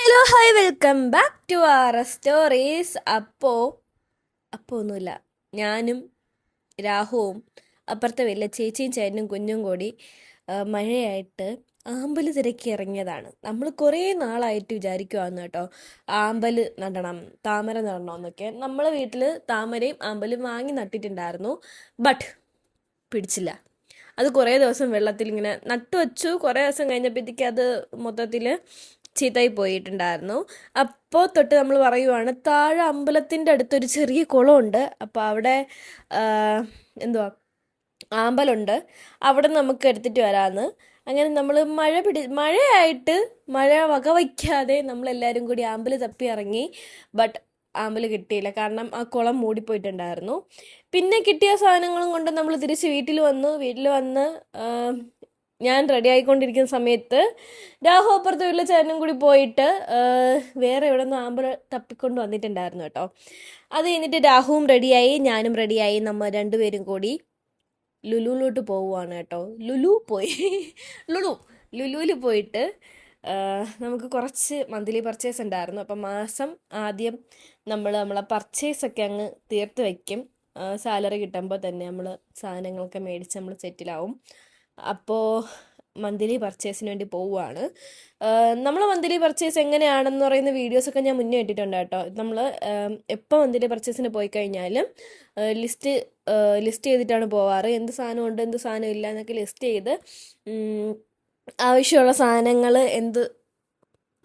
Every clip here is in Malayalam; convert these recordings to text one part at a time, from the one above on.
Hello hi welcome back to our stories. അപ്പോൾ ഒന്നുമില്ല, ഞാനും രാഹുവും അപ്പുറത്തെ വലിയ ചേച്ചിയും ചേട്ടനും കുഞ്ഞും കൂടി മഴയായിട്ട് ആമ്പല് തിരക്കി ഇറങ്ങിയതാണ്. നമ്മൾ കുറേ നാളായിട്ട് വിചാരിക്കുവാന്ന് കേട്ടോ, ആമ്പല് നടണം, താമര നടണമെന്നൊക്കെ. നമ്മളെ വീട്ടിൽ താമരയും ആമ്പലും വാങ്ങി നട്ടിട്ടുണ്ടായിരുന്നു, ബട്ട് പിടിച്ചില്ല. അത് കുറേ ദിവസം വെള്ളത്തിൽ ഇങ്ങനെ നട്ടുവച്ചു. കുറേ ദിവസം കഴിഞ്ഞപ്പോഴത്തേക്ക് അത് മൊത്തത്തിൽ ചീത്തയായി പോയിട്ടുണ്ടായിരുന്നു. അപ്പോൾ തൊട്ട് നമ്മൾ പറയുവാണ്, താഴെ അമ്പലത്തിൻ്റെ അടുത്തൊരു ചെറിയ കുളമുണ്ട്, അപ്പോൾ അവിടെ എന്തുവാ ആമ്പലുണ്ട്, അവിടെ നമുക്ക് എടുത്തിട്ട് വരാമെന്ന്. അങ്ങനെ നമ്മൾ മഴയായിട്ട് മഴ വകവയ്ക്കാതെ നമ്മളെല്ലാവരും കൂടി ആമ്പല് തപ്പി ഇറങ്ങി. ബട്ട് ആമ്പല് കിട്ടിയില്ല, കാരണം ആ കുളം മൂടിപ്പോയിട്ടുണ്ടായിരുന്നു. പിന്നെ കിട്ടിയ സാധനങ്ങളും കൊണ്ട് നമ്മൾ തിരിച്ച് വീട്ടിൽ വന്ന് ഞാൻ റെഡി ആയിക്കൊണ്ടിരിക്കുന്ന സമയത്ത് രാഹു അപ്പുറത്തെ വീട്ടിലെ ചേട്ടനും കൂടി പോയിട്ട് വേറെ എവിടെ നിന്ന് ആമ്പൽ തപ്പിക്കൊണ്ട് വന്നിട്ടുണ്ടായിരുന്നു കേട്ടോ. അത് കഴിഞ്ഞിട്ട് രാഹുവും റെഡിയായി, ഞാനും റെഡിയായി. നമ്മൾ രണ്ടുപേരും കൂടി ലുലുവിലോട്ട് പോവുകയാണ് കേട്ടോ. ലുലുവിൽ പോയിട്ട് നമുക്ക് കുറച്ച് മന്ത്ലി പർച്ചേസ് ഉണ്ടായിരുന്നു. അപ്പം മാസം ആദ്യം നമ്മളെ പർച്ചേസൊക്കെ അങ്ങ് തീർത്ത് വയ്ക്കും. സാലറി കിട്ടുമ്പോൾ തന്നെ നമ്മൾ സാധനങ്ങളൊക്കെ മേടിച്ച് നമ്മൾ സെറ്റിലാവും. അപ്പോൾ മന്ത്ലി പർച്ചേസിന് വേണ്ടി പോവുകയാണ്. നമ്മൾ മന്ത്ലി പർച്ചേസ് എങ്ങനെയാണെന്ന് പറയുന്ന വീഡിയോസൊക്കെ ഞാൻ മുന്നേ ഇട്ടിട്ടുണ്ട് കേട്ടോ. നമ്മൾ എപ്പോൾ മന്ത്ലി പർച്ചേസിന് പോയി കഴിഞ്ഞാലും ലിസ്റ്റ് ചെയ്തിട്ടാണ് പോവാറ്. എന്ത് സാധനം ഉണ്ട്, എന്ത് സാധനം ഇല്ല എന്നൊക്കെ ലിസ്റ്റ് ചെയ്ത് ആവശ്യമുള്ള സാധനങ്ങൾ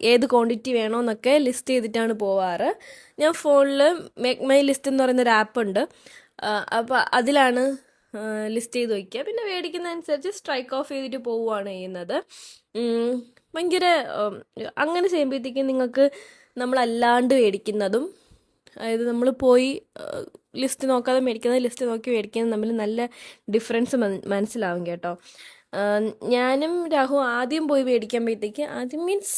ഏത് ക്വാണ്ടിറ്റി വേണമെന്നൊക്കെ ലിസ്റ്റ് ചെയ്തിട്ടാണ് പോവാറ്. ഞാൻ ഫോണിൽ മേക്ക് മൈ ലിസ്റ്റ് എന്ന് പറയുന്നൊരു ആപ്പുണ്ട്, അപ്പോൾ അതിലാണ് ലിസ്റ്റ് ചെയ്ത് വയ്ക്കുക. പിന്നെ മേടിക്കുന്നതനുസരിച്ച് സ്ട്രൈക്ക് ഓഫ് ചെയ്തിട്ട് പോവുകയാണ് ചെയ്യുന്നത്. ഭയങ്കര അങ്ങനെ ചെയ്യുമ്പോഴത്തേക്കും നിങ്ങൾക്ക് നമ്മളല്ലാണ്ട് മേടിക്കുന്നതും, അതായത് നമ്മൾ പോയി ലിസ്റ്റ് നോക്കാതെ മേടിക്കുന്നത്, ലിസ്റ്റ് നോക്കി മേടിക്കുന്നത് തമ്മിൽ നല്ല ഡിഫറൻസ് മനസ്സിലാവും കേട്ടോ. ഞാനും രാഹു ആദ്യം പോയി മേടിക്കുമ്പോഴത്തേക്ക്, ആദ്യം മീൻസ്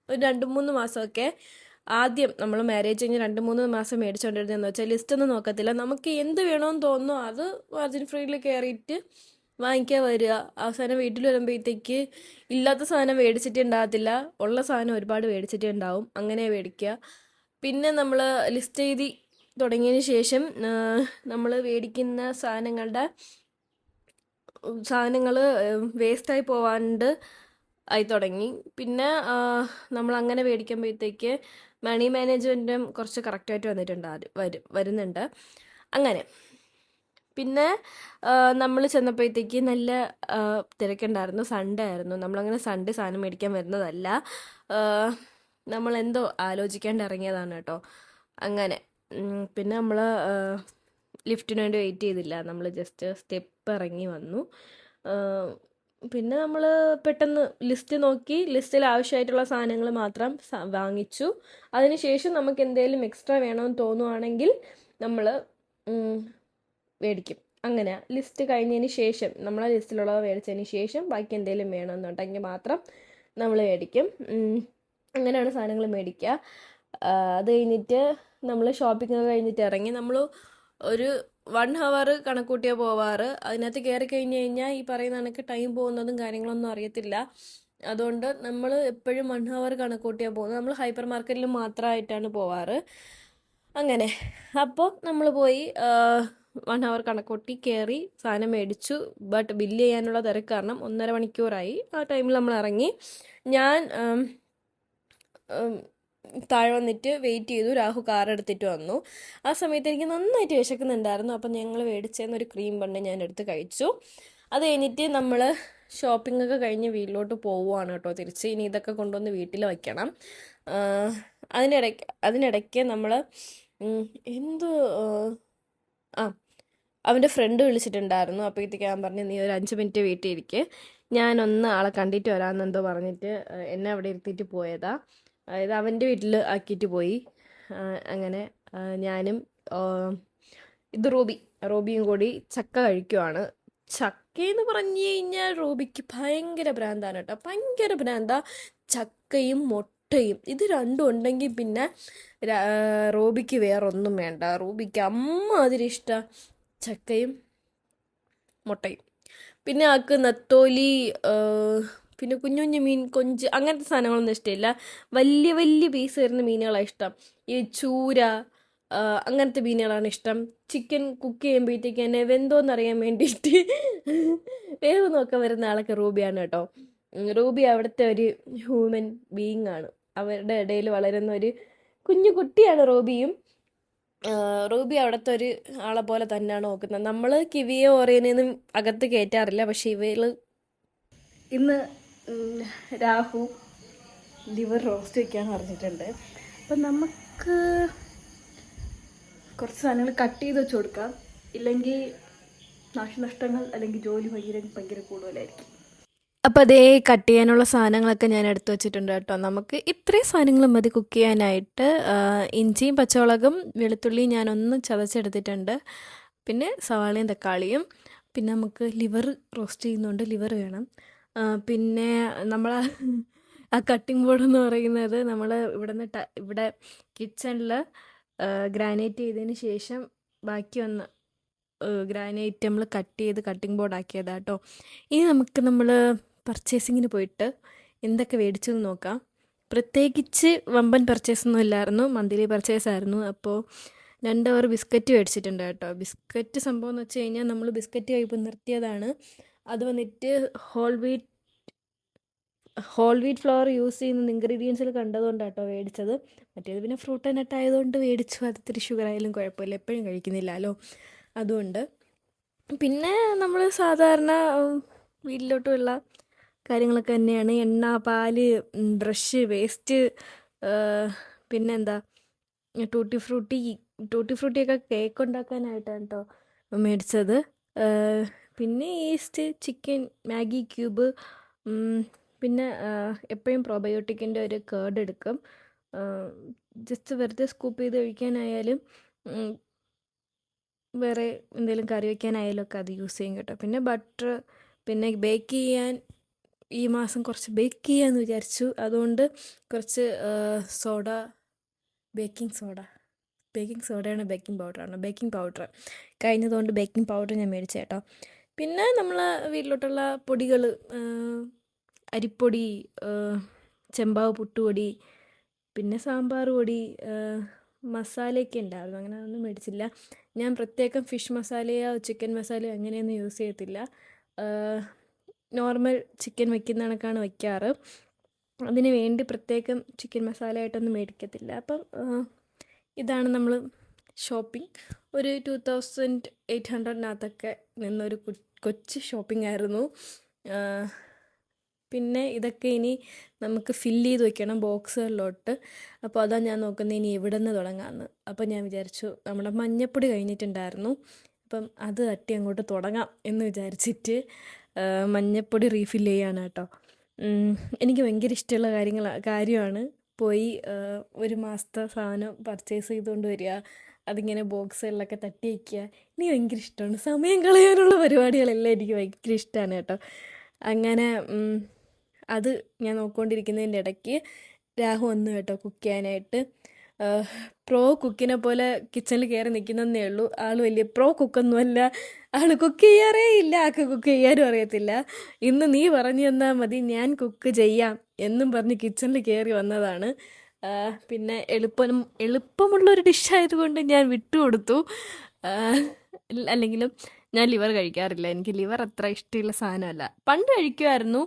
ഒരു 2-3 മാസമൊക്കെ ആദ്യം നമ്മൾ മാരേജ് കഴിഞ്ഞ് 2-3 മാസം മേടിച്ചുകൊണ്ടിരുന്നതെന്ന് വെച്ചാൽ ലിസ്റ്റൊന്നും നോക്കത്തില്ല. നമുക്ക് എന്ത് വേണമെന്ന് തോന്നുന്നു അത് മാർജിൻ ഫ്രീയിൽ കയറിയിട്ട് വാങ്ങിക്കാൻ വരിക. അവസാനം വീട്ടിൽ വരുമ്പോഴത്തേക്ക് ഇല്ലാത്ത സാധനം മേടിച്ചിട്ടേ ഉണ്ടാകത്തില്ല, ഉള്ള സാധനം ഒരുപാട് മേടിച്ചിട്ടേ ഉണ്ടാവും. അങ്ങനെ മേടിക്കുക. പിന്നെ നമ്മൾ ലിസ്റ്റ് എഴുതി തുടങ്ങിയതിന് ശേഷം നമ്മൾ മേടിക്കുന്ന സാധനങ്ങൾ വേസ്റ്റായി പോവാണ്ട് ആയി തുടങ്ങി. പിന്നെ നമ്മൾ അങ്ങനെ മേടിക്കുമ്പോഴത്തേക്ക് മണി മാനേജ്മെൻറ്റും കുറച്ച് കറക്റ്റായിട്ട് വരുന്നുണ്ട്. അങ്ങനെ പിന്നെ നമ്മൾ ചെന്നപ്പോഴത്തേക്ക് നല്ല തിരക്കുണ്ടായിരുന്നു. സൺഡേ ആയിരുന്നു. നമ്മളങ്ങനെ സൺഡേ സാധനം മേടിക്കാൻ വരുന്നതല്ല, നമ്മളെന്തോ ആലോചിക്കാണ്ട് ഇറങ്ങിയതാണ് കേട്ടോ. അങ്ങനെ പിന്നെ നമ്മൾ ലിഫ്റ്റിന് വേണ്ടി വെയിറ്റ് ചെയ്തില്ല, നമ്മൾ ജസ്റ്റ് സ്റ്റെപ്പ് ഇറങ്ങി വന്നു. പിന്നെ നമ്മൾ പെട്ടെന്ന് ലിസ്റ്റ് നോക്കി, ലിസ്റ്റിൽ ആവശ്യമായിട്ടുള്ള സാധനങ്ങൾ മാത്രം വാങ്ങിച്ചു. അതിനുശേഷം നമുക്ക് എന്തെങ്കിലും എക്സ്ട്രാ വേണമെന്ന് തോന്നുവാണെങ്കിൽ നമ്മൾ മേടിക്കും. അങ്ങനെ ലിസ്റ്റ് കഴിഞ്ഞതിന് ശേഷം, നമ്മളെ ലിസ്റ്റിലുള്ളത് മേടിച്ചതിന് ശേഷം ബാക്കി എന്തെങ്കിലും വേണമെന്നുണ്ടെങ്കിൽ മാത്രം നമ്മൾ മേടിക്കും. അങ്ങനെയാണ് സാധനങ്ങൾ മേടിക്കുക. അത് കഴിഞ്ഞിട്ട് നമ്മൾ ഷോപ്പിംഗ് ഒക്കെ കഴിഞ്ഞിട്ട് ഇറങ്ങി. നമ്മൾ ഒരു 1 hour കണക്കൂട്ടിയാൽ പോവാറ്. അതിനകത്ത് കയറി കഴിഞ്ഞ് കഴിഞ്ഞാൽ ഈ പറയുന്ന കണക്ക് ടൈം പോകുന്നതും കാര്യങ്ങളൊന്നും അറിയത്തില്ല. അതുകൊണ്ട് നമ്മൾ എപ്പോഴും 1 hour കണക്കൂട്ടിയാൽ പോകുന്നത്. നമ്മൾ ഹൈപ്പർ മാർക്കറ്റിൽ മാത്രമായിട്ടാണ് പോവാറ്. അങ്ങനെ അപ്പോൾ നമ്മൾ പോയി 1 hour കണക്കൂട്ടി കയറി സാധനം മേടിച്ചു. ബട്ട് ബില്ല് ചെയ്യാനുള്ള തിരക്ക് കാരണം 1.5 മണിക്കൂറായി. ആ ടൈമിൽ നമ്മൾ ഇറങ്ങി. ഞാൻ താഴെ വന്നിട്ട് വെയിറ്റ് ചെയ്തു. രാഹു കാർ എടുത്തിട്ട് വന്നു. ആ സമയത്ത് എനിക്ക് നന്നായിട്ട് വിശക്കുന്നുണ്ടായിരുന്നു. അപ്പം ഞങ്ങൾ മേടിച്ചെന്നൊരു ക്രീം ബണ്ണ് ഞാൻ എടുത്ത് കഴിച്ചു. അത് കഴിഞ്ഞിട്ട് നമ്മൾ ഷോപ്പിംഗ് ഒക്കെ കഴിഞ്ഞ് വീട്ടിലോട്ട് പോവുകയാണ് കേട്ടോ തിരിച്ച്. ഇനി ഇതൊക്കെ കൊണ്ടുവന്ന് വീട്ടിൽ വയ്ക്കണം. അതിനിടയ്ക്ക് നമ്മൾ അവൻ്റെ ഫ്രണ്ട് വിളിച്ചിട്ടുണ്ടായിരുന്നു. അപ്പോഴത്തേക്ക് ഞാൻ പറഞ്ഞു, നീ ഒരു 5 മിനിറ്റ് വെയിറ്റ് ചെയ്തിരിക്കുക, ഞാനൊന്ന് ആളെ കണ്ടിട്ട് വരാമെന്നെന്തോ പറഞ്ഞിട്ട് എന്നെ അവിടെ ഇരുത്തിയിട്ട് പോയതാ. അതായത് അവൻ്റെ വീട്ടിൽ ആക്കിയിട്ട് പോയി. അങ്ങനെ ഞാനും റോബിയും കൂടി ചക്ക കഴിക്കുവാണ്. ചക്കയെന്ന് പറഞ്ഞു കഴിഞ്ഞാൽ റോബിക്ക് ഭയങ്കര ഭ്രാന്താണ് കേട്ടോ, ഭയങ്കര ഭ്രാന്താ. ചക്കയും മുട്ടയും ഇത് രണ്ടും ഉണ്ടെങ്കിൽ പിന്നെ റോബിക്ക് വേറൊന്നും വേണ്ട. റോബിക്ക് അമ്മാതിരി ഇഷ്ടം ചക്കയും മുട്ടയും. പിന്നെ ആൾക്ക് നെത്തോലി പിന്നെ കുഞ്ഞു കുഞ്ഞു മീൻ, കൊഞ്ച്, അങ്ങനത്തെ സാധനങ്ങളൊന്നും ഇഷ്ടമില്ല. വലിയ വലിയ പീസ് വരുന്ന മീനുകളാണ് ഇഷ്ടം. ഈ ചൂര, അങ്ങനത്തെ മീനുകളാണ് ഇഷ്ടം. ചിക്കൻ കുക്ക് ചെയ്യുമ്പോഴത്തേക്ക് തന്നെ വെന്തോന്നറിയാൻ വേണ്ടിയിട്ട് വേവ് നോക്കാൻ വരുന്ന ആളൊക്കെ റൂബിയാണ് കേട്ടോ. റൂബി അവിടുത്തെ ഒരു ഹ്യൂമൻ ബീയിങ് ആണ്. അവരുടെ ഇടയിൽ വളരുന്ന ഒരു കുഞ്ഞു കുട്ടിയാണ് റൂബിയും. റൂബി അവിടുത്തെ ഒരു ആളെ പോലെ തന്നെയാണ് നോക്കുന്നത്. നമ്മൾ കിവിയോ ഓറിയനൊന്നും അകത്ത് കയറ്റാറില്ല. പക്ഷെ ഇവള് ഇന്ന് രാഹു ലിവർ റോസ്റ്റ് വയ്ക്കാന്ന് പറഞ്ഞിട്ടുണ്ട്. അപ്പം നമുക്ക് കുറച്ച് സാധനങ്ങൾ കട്ട് ചെയ്ത് വെച്ച് കൊടുക്കാം. ഇല്ലെങ്കിൽ നാശനഷ്ടങ്ങൾ അല്ലെങ്കിൽ ജോലി ഭയങ്കര കൂടുതലായിരിക്കും. അപ്പോൾ അതേ കട്ട് ചെയ്യാനുള്ള സാധനങ്ങളൊക്കെ ഞാൻ എടുത്തു വെച്ചിട്ടുണ്ട് കേട്ടോ. നമുക്ക് ഇത്രയും സാധനങ്ങൾ മതി കുക്ക് ചെയ്യാനായിട്ട്. ഇഞ്ചിയും പച്ചമുളകും വെളുത്തുള്ളിയും ഞാനൊന്ന് ചതച്ചെടുത്തിട്ടുണ്ട്. പിന്നെ സവാളയും തക്കാളിയും. പിന്നെ നമുക്ക് ലിവർ റോസ്റ്റ് ചെയ്യുന്നുണ്ട്, ലിവർ വേണം. പിന്നെ നമ്മൾ ആ കട്ടിംഗ് ബോർഡ് എന്ന് പറയുന്നത് നമ്മൾ ഇവിടെ കിച്ചണിൽ ഗ്രാനൈറ്റ് ചെയ്തതിന് ശേഷം ബാക്കി വന്ന ഗ്രാനൈറ്റ് നമ്മൾ കട്ട് ചെയ്ത് കട്ടിംഗ് ബോർഡ് ആക്കിയതാണ് കേട്ടോ. ഇനി നമ്മൾ പർച്ചേസിങ്ങിന് പോയിട്ട് എന്തൊക്കെ മേടിച്ചെന്ന് നോക്കാം. പ്രത്യേകിച്ച് വമ്പൻ പർച്ചേസൊന്നും ഇല്ലായിരുന്നു, മന്ത്ലി പർച്ചേസ് ആയിരുന്നു. അപ്പോൾ 2 അവർ ബിസ്ക്കറ്റ് മേടിച്ചിട്ടുണ്ട് കേട്ടോ. ബിസ്ക്കറ്റ് സംഭവം എന്ന് വെച്ച് കഴിഞ്ഞാൽ നമ്മൾ ബിസ്ക്കറ്റ് കഴിപ്പ് നിർത്തിയതാണ്. അത് വന്നിട്ട് ഹോൾ വീറ്റ് ഫ്ലോർ യൂസ് ചെയ്യുന്ന ഇൻഗ്രീഡിയൻസിൽ കണ്ടതുകൊണ്ടാണ് കേട്ടോ മേടിച്ചത്. മറ്റേത് പിന്നെ ഫ്രൂട്ട് ആൻഡ് നട്ട് ആയതുകൊണ്ട് മേടിച്ചു. അത് ഇത്തിരി ഷുഗർ ആയാലും കുഴപ്പമില്ല, എപ്പോഴും കഴിക്കുന്നില്ലല്ലോ, അതുകൊണ്ട്. പിന്നെ നമ്മൾ സാധാരണ വീട്ടിലോട്ടുള്ള കാര്യങ്ങളൊക്കെ തന്നെയാണ്. എണ്ണ, പാല്, ബ്രഷ്, വേസ്റ്റ്, പിന്നെന്താ ടൂട്ടി ഫ്രൂട്ടിയൊക്കെ കേക്ക് ഉണ്ടാക്കാനായിട്ടാണ് കേട്ടോ മേടിച്ചത്. പിന്നെ ഈസ്റ്റ്, ചിക്കൻ, മാഗി ക്യൂബ്, പിന്നെ എപ്പോഴും പ്രോബയോട്ടിക്കിൻ്റെ ഒരു കേർഡ് എടുക്കും. ജസ്റ്റ് വെറുതെ സ്കൂപ്പ് ചെയ്ത് കഴിക്കാനായാലും വേറെ എന്തെങ്കിലും കറി വയ്ക്കാനായാലും ഒക്കെ അത് യൂസ് ചെയ്യും കേട്ടോ. പിന്നെ ബട്ടർ, പിന്നെ ബേക്ക് ചെയ്യാൻ ഈ മാസം കുറച്ച് ബേക്ക് ചെയ്യാമെന്ന് വിചാരിച്ചു. അതുകൊണ്ട് കുറച്ച് ബേക്കിംഗ് സോഡയാണ് ബേക്കിംഗ് പൗഡർ കഴിഞ്ഞതുകൊണ്ട് ബേക്കിംഗ് പൗഡർ ഞാൻ മേടിച്ച കേട്ടോ. പിന്നെ നമ്മൾ വീട്ടിലോട്ടുള്ള പൊടികൾ, അരിപ്പൊടി, ചെമ്പാവ് പുട്ടുപൊടി, പിന്നെ സാമ്പാർ പൊടി, മസാലയൊക്കെ ഉണ്ടായിരുന്നു. അങ്ങനെ ഒന്നും മേടിച്ചില്ല. ഞാൻ പ്രത്യേകം ഫിഷ് മസാലയോ ചിക്കൻ മസാലയോ അങ്ങനെയൊന്നും യൂസ് ചെയ്യത്തില്ല. നോർമൽ ചിക്കൻ വയ്ക്കുന്ന കണക്കാണ് വയ്ക്കാറ്. അതിന് വേണ്ടി പ്രത്യേകം ചിക്കൻ മസാല ആയിട്ടൊന്നും മേടിക്കത്തില്ല. അപ്പം ഇതാണ് നമ്മൾ ഷോപ്പിംഗ്. ഒരു 2800-നകത്തൊക്കെ നിന്നൊരു കൊച്ചു ഷോപ്പിംഗ് ആയിരുന്നു. പിന്നെ ഇതൊക്കെ ഇനി നമുക്ക് ഫില്ല് ചെയ്ത് വെക്കണം ബോക്സുകളിലോട്ട്. അപ്പോൾ അതാണ് ഞാൻ നോക്കുന്നത് ഇനി എവിടെ നിന്ന് തുടങ്ങാമെന്ന്. അപ്പോൾ ഞാൻ വിചാരിച്ചു നമ്മുടെ മഞ്ഞപ്പൊടി കഴിഞ്ഞിട്ടുണ്ടായിരുന്നു, അപ്പം അത് തട്ടി അങ്ങോട്ട് തുടങ്ങാം എന്ന് വിചാരിച്ചിട്ട് മഞ്ഞപ്പൊടി റീഫില്ല് ചെയ്യാണ് കേട്ടോ. എനിക്ക് ഭയങ്കര ഇഷ്ടമുള്ള കാര്യമാണ് പോയി 1 മാസത്തെ സാധനം പർച്ചേസ് ചെയ്തുകൊണ്ട് വരിക, അതിങ്ങനെ ബോക്സുകളിലൊക്കെ തട്ടി വയ്ക്കുക. എനിക്ക് ഭയങ്കര ഇഷ്ടമാണ്. സമയം കളയാനുള്ള പരിപാടികളെല്ലാം എനിക്ക് ഭയങ്കര ഇഷ്ടമാണ് കേട്ടോ. അങ്ങനെ അത് ഞാൻ നോക്കിക്കൊണ്ടിരിക്കുന്നതിൻ്റെ ഇടയ്ക്ക് രാഹു വന്നു കേട്ടോ കുക്ക് ചെയ്യാനായിട്ട്. പ്രോ കുക്കിനെ പോലെ കിച്ചണിൽ കയറി നിൽക്കുന്നതേ ഉള്ളൂ. ആൾ വലിയ പ്രോ കുക്കൊന്നുമല്ല, ആൾ കുക്ക് ചെയ്യാറേ ഇല്ല, ആൾക്ക് കുക്ക് ചെയ്യാനും അറിയത്തില്ല. ഇന്ന് നീ പറഞ്ഞു തന്നാൽ മതി, ഞാൻ കുക്ക് ചെയ്യാം എന്നും പറഞ്ഞ് കിച്ചണിൽ കയറി വന്നതാണ്. പിന്നെ എളുപ്പമുള്ളൊരു ഡിഷായതുകൊണ്ട് ഞാൻ വിട്ടുകൊടുത്തു. അല്ലെങ്കിലും ഞാൻ ലിവർ കഴിക്കാറില്ല, എനിക്ക് ലിവർ അത്ര ഇഷ്ടമുള്ള സാധനമല്ല. പണ്ട് കഴിക്കുമായിരുന്നു,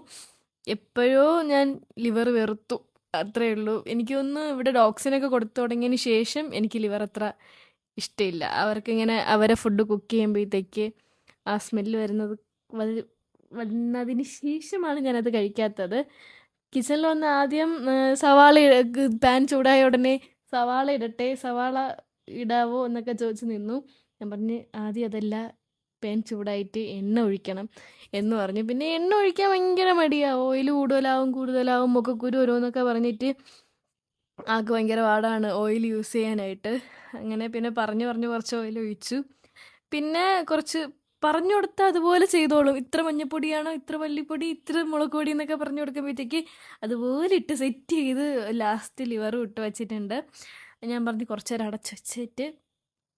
എപ്പോഴോ ഞാൻ ലിവർ വെറുത്തു, അത്രയേ ഉള്ളൂ. എനിക്കൊന്ന് ഇവിടെ ഡോഗ്സിനൊക്കെ കൊടുത്തു തുടങ്ങിയതിന് ശേഷം എനിക്ക് ലിവർ അത്ര ഇഷ്ടമില്ല. അവർക്കിങ്ങനെ അവരെ ഫുഡ് കുക്ക് ചെയ്യുമ്പോഴത്തേക്ക് ആ സ്മെല്ല് വന്നതിന് ശേഷമാണ് ഞാനത് കഴിക്കാത്തത്. കിച്ചണിൽ വന്ന് ആദ്യം പാൻ ചൂടായ ഉടനെ സവാള ഇടാവോ എന്നൊക്കെ ചോദിച്ച് നിന്നു. ഞാൻ പറഞ്ഞ് ആദ്യം അതല്ല, പാൻ ചൂടായിട്ട് എണ്ണ ഒഴിക്കണം എന്ന് പറഞ്ഞു. പിന്നെ എണ്ണ ഒഴിക്കാൻ ഭയങ്കര മടിയാണ്, ഓയിൽ കൂടുതലാവും മുഖക്കുരു ഓരോന്നൊക്കെ പറഞ്ഞിട്ട് ആൾക്ക് ഭയങ്കര പാടാണ് ഓയിൽ യൂസ് ചെയ്യാനായിട്ട്. അങ്ങനെ പിന്നെ പറഞ്ഞു കുറച്ച് ഓയിൽ ഒഴിച്ചു. പിന്നെ കുറച്ച് പറഞ്ഞു കൊടുത്താൽ അതുപോലെ ചെയ്തോളും. ഇത്ര മഞ്ഞപ്പൊടിയാണോ, ഇത്ര മല്ലിപ്പൊടി, ഇത്ര മുളക് പൊടി എന്നൊക്കെ പറഞ്ഞു കൊടുക്കുമ്പോഴത്തേക്ക് അതുപോലെ ഇട്ട് സെറ്റ് ചെയ്ത് ലാസ്റ്റ് ലിവറും ഇട്ട് വെച്ചിട്ടുണ്ട്. ഞാൻ പറഞ്ഞു കുറച്ച് നേരം അടച്ച് വെച്ചിട്ട്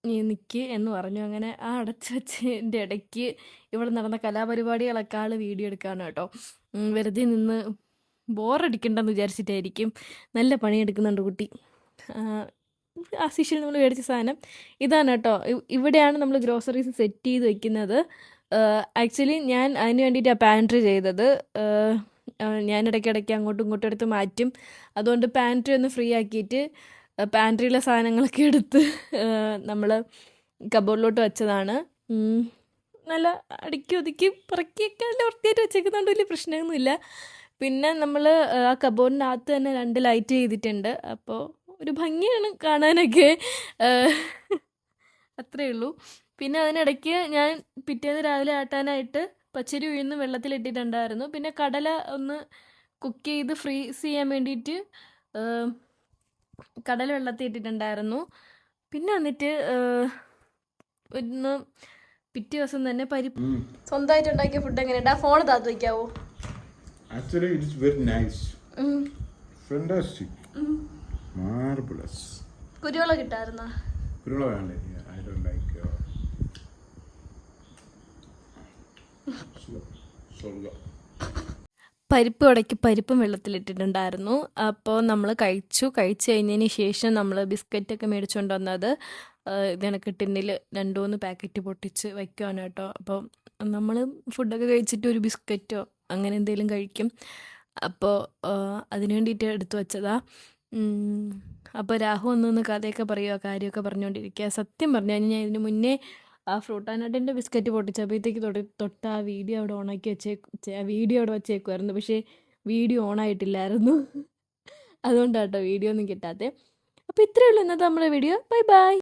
നീ നിൽക്ക് എന്ന് പറഞ്ഞു. അങ്ങനെ ആ അടച്ചു വെച്ചതിൻ്റെ ഇടയ്ക്ക് ഇവിടെ നടന്ന കലാപരിപാടികളൊക്കെ ആൾ വീഡിയോ എടുക്കാണ് കേട്ടോ. വെറുതെ നിന്ന് ബോറടിക്കണ്ടെന്ന് വിചാരിച്ചിട്ടായിരിക്കും. നല്ല പണിയെടുക്കുന്നുണ്ട് കുട്ടി. ആസ് യൂഷ്വൽ നമ്മൾ മേടിച്ച സാധനം ഇതാണ് കേട്ടോ. ഇവിടെയാണ് നമ്മൾ ഗ്രോസറീസ് സെറ്റ് ചെയ്ത് വെക്കുന്നത്. ആക്ച്വലി ഞാൻ അതിന് വേണ്ടിയിട്ടാണ് പാൻട്രി ചെയ്തത്. ഞാൻ ഇടയ്ക്കിടയ്ക്ക് അങ്ങോട്ടും ഇങ്ങോട്ടും എടുത്ത് മാറ്റും. അതുകൊണ്ട് പാൻട്രി ഒന്ന് ഫ്രീ ആക്കിയിട്ട് പാൻട്രിയിലെ സാധനങ്ങളൊക്കെ എടുത്ത് നമ്മൾ കബോർഡിലോട്ട് വെച്ചതാണ്. നല്ല അടുക്കി ഒതുക്കി പറക്കിയൊക്കെ നല്ല വൃത്തിയായിട്ട് വെച്ചേക്കുന്നതുകൊണ്ട് വലിയ പ്രശ്നമൊന്നുമില്ല. പിന്നെ നമ്മൾ ആ കബോർഡിനകത്ത് തന്നെ 2 ലൈറ്റ് ചെയ്തിട്ടുണ്ട്. അപ്പോൾ ഒരു ഭംഗിയാണ് കാണാനൊക്കെ. അത്രയേ ഉള്ളൂ. പിന്നെ അതിനിടയ്ക്ക് ഞാൻ പിറ്റേന്ന് രാവിലെ ആട്ടാനായിട്ട് പച്ചരി ഉഴുന്ന് വെള്ളത്തിലിട്ടിട്ടുണ്ടായിരുന്നു. പിന്നെ കടല ഒന്ന് കുക്ക് ചെയ്ത് ഫ്രീസ് ചെയ്യാൻ വേണ്ടിയിട്ട് കടല വെള്ളത്തിൽ ഇട്ടിട്ടുണ്ടായിരുന്നു. പിന്നെ വന്നിട്ട് ഒന്ന് പിറ്റേ ദിവസം തന്നെ പരിപ്പ് സ്വന്തമായിട്ട് ഉണ്ടാക്കിയ ഫുഡ് എങ്ങനെയുണ്ട്? ആ ഫോൺ താത്ത് വയ്ക്കാവോ? Actually, it is very nice. Fantastic. Marvelous. കുരുവള കിട്ടായിരുന്നോ? Kurula vande. I don't like. Solga. പരിപ്പ് ഉടക്കി പരിപ്പും വെള്ളത്തിലിട്ടിട്ടുണ്ടായിരുന്നു. അപ്പോൾ നമ്മൾ കഴിച്ചു കഴിഞ്ഞതിന് ശേഷം നമ്മൾ ബിസ്ക്കറ്റൊക്കെ മേടിച്ചുകൊണ്ട് വന്നത് ഇതിനൊക്കെ ടിന്നിൽ 2-3 പാക്കറ്റ് പൊട്ടിച്ച് വയ്ക്കുവാണ് കേട്ടോ. അപ്പോൾ നമ്മൾ ഫുഡൊക്കെ കഴിച്ചിട്ട് ഒരു ബിസ്ക്കറ്റോ അങ്ങനെ എന്തെങ്കിലും കഴിക്കും. അപ്പോൾ അതിന് വേണ്ടിയിട്ട് എടുത്തു വച്ചതാ. അപ്പോൾ രാഹു ഒന്നൊന്ന് കഥയൊക്കെ പറയുക, കാര്യമൊക്കെ പറഞ്ഞുകൊണ്ടിരിക്കുക. സത്യം പറഞ്ഞു കഴിഞ്ഞാൽ ഇതിന് മുന്നേ ആ ഫ്രൂട്ട് ആൻഡ് നട്ടിൻ്റെ ബിസ്ക്കറ്റ് പൊട്ടിച്ചപ്പോഴത്തേക്ക് തൊട്ട് ആ വീഡിയോ അവിടെ ഓണാക്കി വീഡിയോ അവിടെ വച്ചേക്കുമായിരുന്നു. പക്ഷേ വീഡിയോ ഓണായിട്ടില്ലായിരുന്നു. അതുകൊണ്ടാട്ടോ വീഡിയോ ഒന്നും കിട്ടാത്തത്. അപ്പോൾ ഇത്രയേ ഉള്ളൂ ഇന്നത്തെ നമ്മുടെ വീഡിയോ. Bye bye.